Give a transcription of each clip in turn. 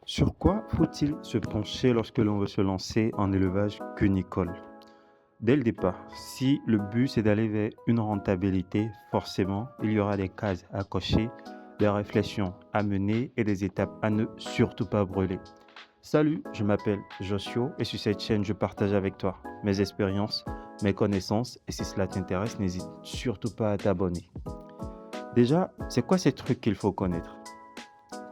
Sur quoi faut-il se pencher lorsque l'on veut se lancer en élevage cunicole? Dès le départ, si le but c'est d'aller vers une rentabilité, forcément, il y aura des cases à cocher, des réflexions à mener et des étapes à ne surtout pas brûler. Salut, je m'appelle Josio et sur cette chaîne, je partage avec toi mes expériences, mes connaissances et si cela t'intéresse, n'hésite surtout pas à t'abonner. Déjà, c'est quoi ces trucs qu'il faut connaître?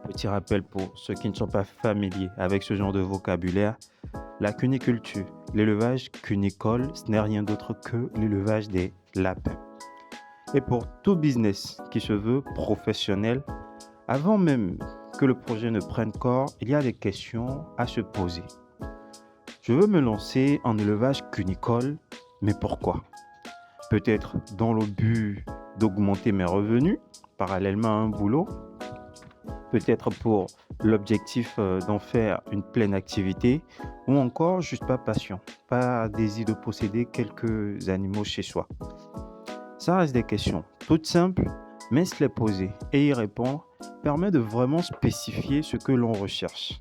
Petit rappel pour ceux qui ne sont pas familiers avec ce genre de vocabulaire, la cuniculture, l'élevage cunicole, ce n'est rien d'autre que l'élevage des lapins. Et pour tout business qui se veut professionnel, avant même que le projet ne prenne corps, il y a des questions à se poser. Je veux me lancer en élevage cunicole, mais pourquoi? Peut-être dans le but d'augmenter mes revenus parallèlement à un boulot, peut-être pour l'objectif d'en faire une pleine activité ou encore juste pas passion, pas désir de posséder quelques animaux chez soi. Ça reste des questions toutes simples, mais se les poser et y répondre permet de vraiment spécifier ce que l'on recherche.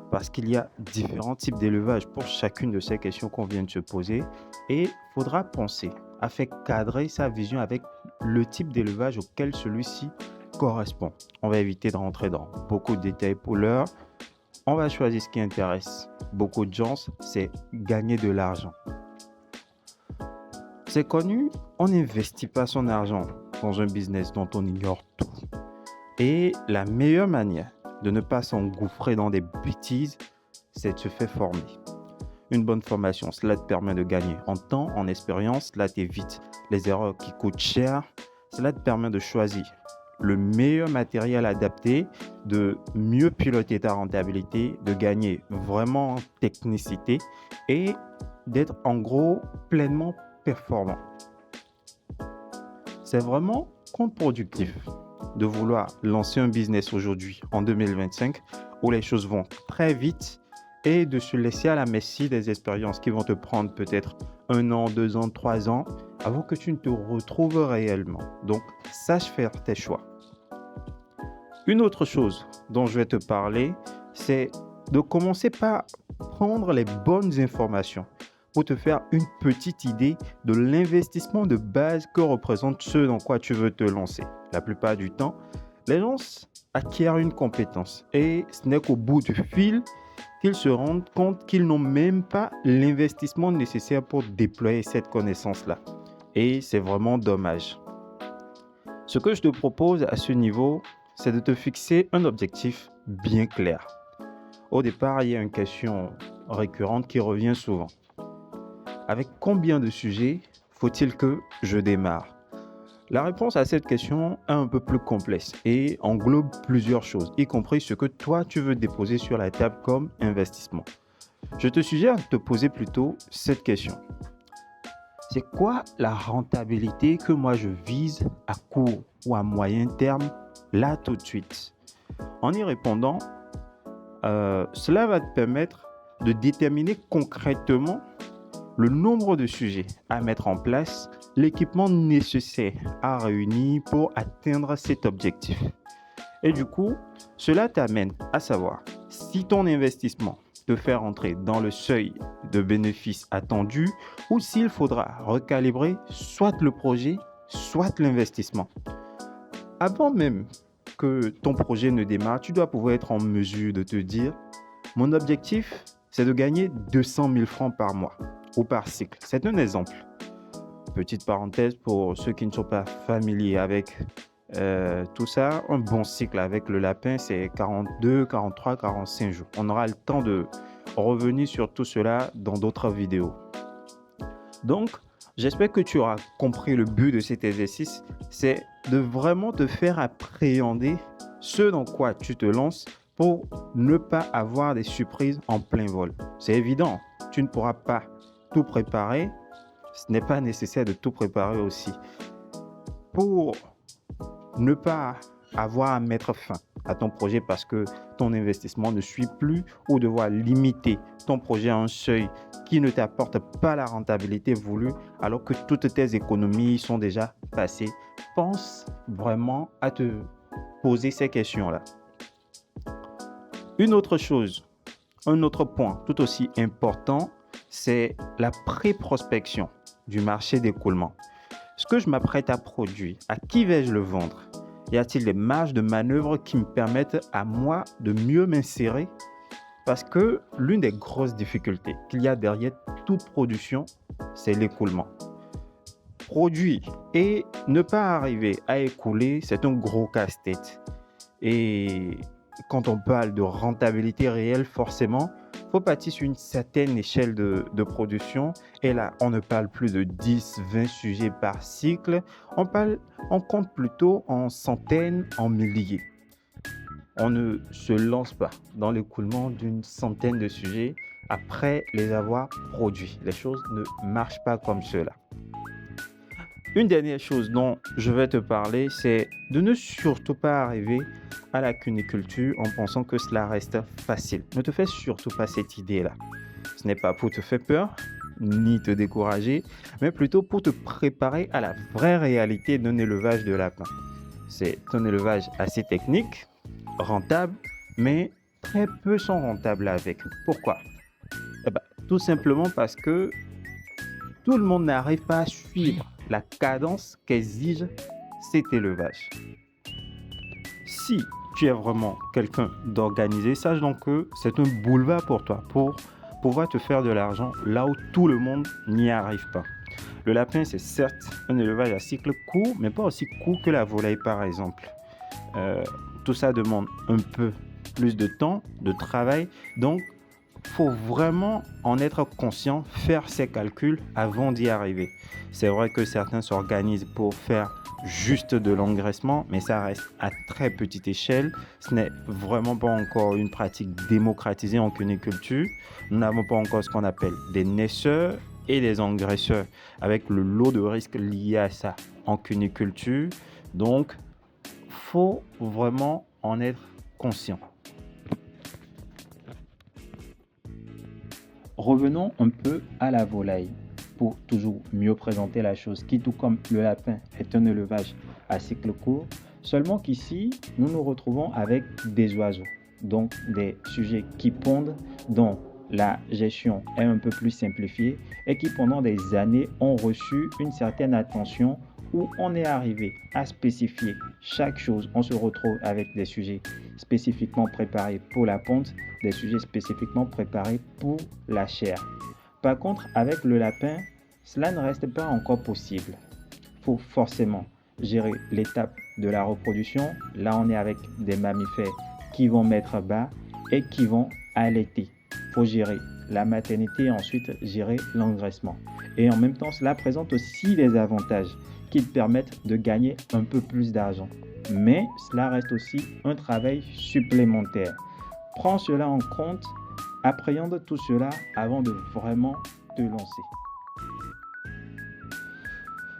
Parce qu'il y a différents types d'élevage pour chacune de ces questions qu'on vient de se poser et il faudra penser à faire cadrer sa vision avec le type d'élevage auquel celui-ci correspond. On va éviter de rentrer dans beaucoup de détails pour l'heure. On va choisir ce qui intéresse beaucoup de gens, c'est gagner de l'argent. C'est connu, on n'investit pas son argent dans un business dont on ignore tout. Et la meilleure manière de ne pas s'engouffrer dans des bêtises, c'est de se faire former. Une bonne formation, cela te permet de gagner en temps, en expérience, cela t'évite les erreurs qui coûtent cher, cela te permet de choisir le meilleur matériel adapté, de mieux piloter ta rentabilité, de gagner vraiment en technicité et d'être en gros pleinement performant. C'est vraiment contre-productif de vouloir lancer un business aujourd'hui en 2025 où les choses vont très vite et de se laisser à la merci des expériences qui vont te prendre peut-être 1 an, 2 ans, 3 ans avant que tu ne te retrouves réellement. Donc, sache faire tes choix. Une autre chose dont je vais te parler, c'est de commencer par prendre les bonnes informations pour te faire une petite idée de l'investissement de base que représente ce dans quoi tu veux te lancer. La plupart du temps, les gens acquièrent une compétence et ce n'est qu'au bout du fil qu'ils se rendent compte qu'ils n'ont même pas l'investissement nécessaire pour déployer cette connaissance-là. Et c'est vraiment dommage. Ce que je te propose à ce niveau, c'est de te fixer un objectif bien clair. Au départ, il y a une question récurrente qui revient souvent. Avec combien de sujets faut-il que je démarre? La réponse à cette question est un peu plus complexe et englobe plusieurs choses, y compris ce que toi tu veux déposer sur la table comme investissement. Je te suggère de te poser plutôt cette question. C'est quoi la rentabilité que moi je vise à court ou à moyen terme, là tout de suite? En y répondant, cela va te permettre de déterminer concrètement le nombre de sujets à mettre en place, l'équipement nécessaire à réunir pour atteindre cet objectif. Et du coup, cela t'amène à savoir si ton investissement te fait rentrer dans le seuil de bénéfice attendu ou s'il faudra recalibrer soit le projet, soit l'investissement. Avant même que ton projet ne démarre, tu dois pouvoir être en mesure de te dire, mon objectif, c'est de gagner 200 000 francs par mois ou par cycle. C'est un exemple. Petite parenthèse pour ceux qui ne sont pas familiers avec tout ça, un bon cycle avec le lapin, c'est 42, 43, 45 jours. On aura le temps de revenir sur tout cela dans d'autres vidéos. Donc, j'espère que tu auras compris le but de cet exercice, c'est de vraiment te faire appréhender ce dans quoi tu te lances pour ne pas avoir des surprises en plein vol. C'est évident, tu ne pourras pas tout préparer, ce n'est pas nécessaire de tout préparer aussi. Pour ne pas avoir à mettre fin à ton projet parce que ton investissement ne suit plus ou devoir limiter ton projet à un seuil qui ne t'apporte pas la rentabilité voulue alors que toutes tes économies sont déjà passées. Pense vraiment à te poser ces questions-là. Une autre chose, un autre point tout aussi important, c'est la pré-prospection du marché d'écoulement. Ce que je m'apprête à produire, à qui vais-je le vendre? Y a-t-il des marges de manœuvre qui me permettent à moi de mieux m'insérer? Parce que l'une des grosses difficultés qu'il y a derrière toute production, c'est l'écoulement. Produire et ne pas arriver à écouler, c'est un gros casse-tête. Et quand on parle de rentabilité réelle, forcément, il faut bâtir sur une certaine échelle de production. Et là, on ne parle plus de 10, 20 sujets par cycle. On compte plutôt en centaines, en milliers. On ne se lance pas dans l'écoulement d'une centaine de sujets après les avoir produits. Les choses ne marchent pas comme cela. Une dernière chose dont je vais te parler, c'est de ne surtout pas arriver à la cuniculture en pensant que cela reste facile. Ne te fais surtout pas cette idée-là. Ce n'est pas pour te faire peur, ni te décourager, mais plutôt pour te préparer à la vraie réalité d'un élevage de lapins. C'est un élevage assez technique, rentable, mais très peu sont rentables avec. Pourquoi? Tout simplement parce que tout le monde n'arrive pas à suivre la cadence qu'exige cet élevage. Si tu es vraiment quelqu'un d'organisé, sache donc que c'est un boulevard pour toi, pour pouvoir te faire de l'argent là où tout le monde n'y arrive pas. Le lapin, c'est certes un élevage à cycle court, mais pas aussi court que la volaille par exemple. Tout ça demande un peu plus de temps, de travail, donc il faut vraiment en être conscient, faire ses calculs avant d'y arriver. C'est vrai que certains s'organisent pour faire juste de l'engraissement, mais ça reste à très petite échelle. Ce n'est vraiment pas encore une pratique démocratisée en cuniculture. Nous n'avons pas encore ce qu'on appelle des naisseurs et des engraisseurs, avec le lot de risques liés à ça en cuniculture. Donc, faut vraiment en être conscient. Revenons un peu à la volaille pour toujours mieux présenter la chose, qui tout comme le lapin est un élevage à cycle court, seulement qu'ici nous nous retrouvons avec des oiseaux, donc des sujets qui pondent, dont la gestion est un peu plus simplifiée et qui pendant des années ont reçu une certaine attention où on est arrivé à spécifier chaque chose. On se retrouve avec des sujets spécifiquement préparés pour la ponte, des sujets spécifiquement préparés pour la chair. Par contre, avec le lapin, cela ne reste pas encore possible. Il faut forcément gérer l'étape de la reproduction. Là, on est avec des mammifères qui vont mettre bas et qui vont allaiter. Il faut gérer la maternité et ensuite gérer l'engraissement. Et en même temps, cela présente aussi des avantages qui te permettent de gagner un peu plus d'argent. Mais cela reste aussi un travail supplémentaire. Prends cela en compte, appréhende tout cela avant de vraiment te lancer.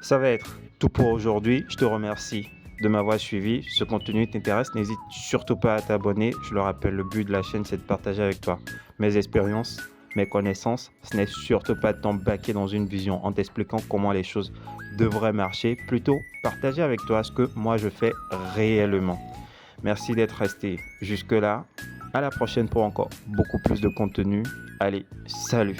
Ça va être tout pour aujourd'hui. Je te remercie de m'avoir suivi. Si ce contenu t'intéresse, n'hésite surtout pas à t'abonner. Je le rappelle, le but de la chaîne, c'est de partager avec toi mes expériences, mes connaissances. Ce n'est surtout pas de t'embarquer dans une vision en t'expliquant comment les choses devraient marcher. Plutôt, partager avec toi ce que moi je fais réellement. Merci d'être resté jusque-là. À la prochaine pour encore beaucoup plus de contenu. Allez, salut!